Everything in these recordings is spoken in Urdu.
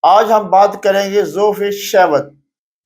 آج ہم بات کریں گے ذوف شہوت۔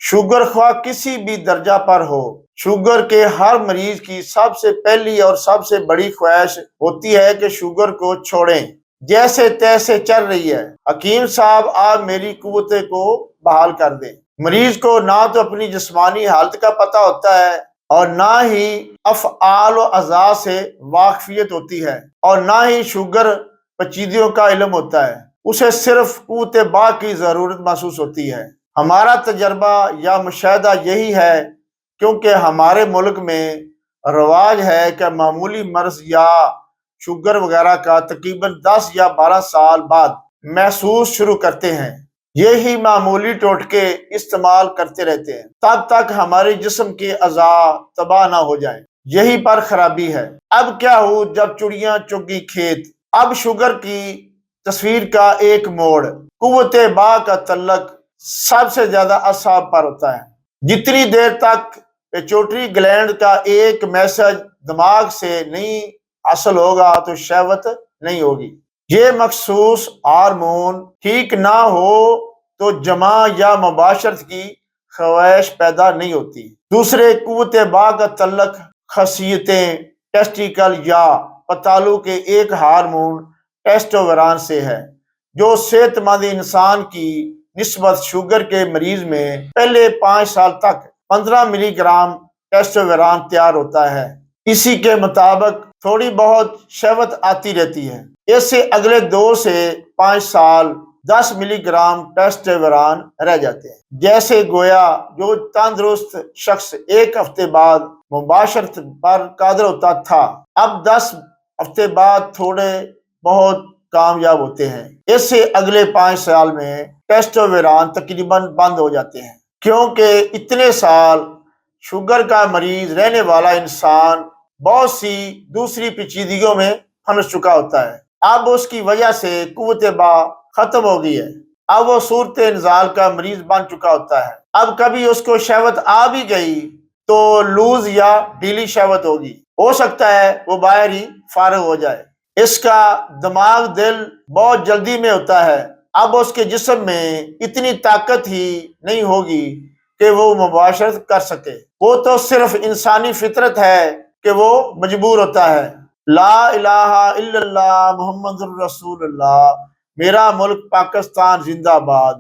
شوگر خواہ کسی بھی درجہ پر ہو، شوگر کے ہر مریض کی سب سے پہلی اور سب سے بڑی خواہش ہوتی ہے کہ شوگر کو چھوڑیں۔ جیسے تیسے چل رہی ہے، حکیم صاحب آپ میری قوت کو بحال کر دیں۔ مریض کو نہ تو اپنی جسمانی حالت کا پتہ ہوتا ہے اور نہ ہی افعال و اعضاء سے واقفیت ہوتی ہے اور نہ ہی شوگر پیچیدگیوں کا علم ہوتا ہے۔ اسے صرف قوت باہ کی ضرورت محسوس ہوتی ہے۔ ہمارا تجربہ یا مشاہدہ یہی ہے، کیونکہ ہمارے ملک میں رواج ہے کہ معمولی مرض یا شوگر وغیرہ کا تقریباً 10 یا 12 سال بعد محسوس شروع کرتے ہیں۔ یہی معمولی ٹوٹکے استعمال کرتے رہتے ہیں تب تک ہمارے جسم کے اعضاء تباہ نہ ہو جائیں۔ یہی پر خرابی ہے۔ اب کیا ہو جب چڑیاں چگ گئی کھیت۔ اب شوگر کی تصویر کا ایک موڑ قوت باہ کا تعلق سب سے زیادہ اعصاب پر ہوتا ہے۔ جتنی دیر تک پیچوٹری گلینڈ کا ایک میسج دماغ سے نہیں حاصل ہوگا تو شہوت نہیں ہوگی۔ یہ مخصوص ہارمون ٹھیک نہ ہو تو جمع یا مباشرت کی خواہش پیدا نہیں ہوتی۔ دوسرے قوت باہ کا تعلق خصیتیں ٹیسٹیکل یا پتالو کے ایک ہارمون ٹیسٹوسٹیرون سے ہے، جو صحت مند انسان کی نسبت شوگر کے مریض میں پہلے 5 سال تک 15 ملی گرام ٹیسٹوسٹیرون تیار ہوتا ہے۔ اسی کے مطابق تھوڑی بہت شہوت آتی رہتی ہے۔ اس سے اگلے 2 سے 5 سال 10 ملی گرام ٹیسٹوسٹیرون رہ جاتے ہیں۔ جیسے گویا جو تندرست شخص 1 ہفتے بعد مباشرت پر قادر ہوتا تھا، اب 10 ہفتے بعد تھوڑے بہت کامیاب ہوتے ہیں۔ اس سے اگلے 5 سال میں ٹیسٹوسٹیرون تقریباً بند ہو جاتے ہیں، کیونکہ اتنے سال شوگر کا مریض رہنے والا انسان بہت سی دوسری پیچیدگیوں میں پھنس چکا ہوتا ہے۔ اب اس کی وجہ سے قوت باہ ختم ہو گئی ہے۔ اب وہ صورت انزال کا مریض بن چکا ہوتا ہے۔ اب کبھی اس کو شہوت آ بھی گئی تو لوز یا ڈھیلی شہوت ہوگی، ہو سکتا ہے وہ باہر ہی فارغ ہو جائے۔ اس کا دماغ دل بہت جلدی میں ہوتا ہے۔ اب اس کے جسم میں اتنی طاقت ہی نہیں ہوگی کہ وہ مباشرت کر سکے۔ وہ تو صرف انسانی فطرت ہے کہ وہ مجبور ہوتا ہے۔ لا الہ الا اللہ محمد الرسول اللہ۔ میرا ملک پاکستان زندہ باد۔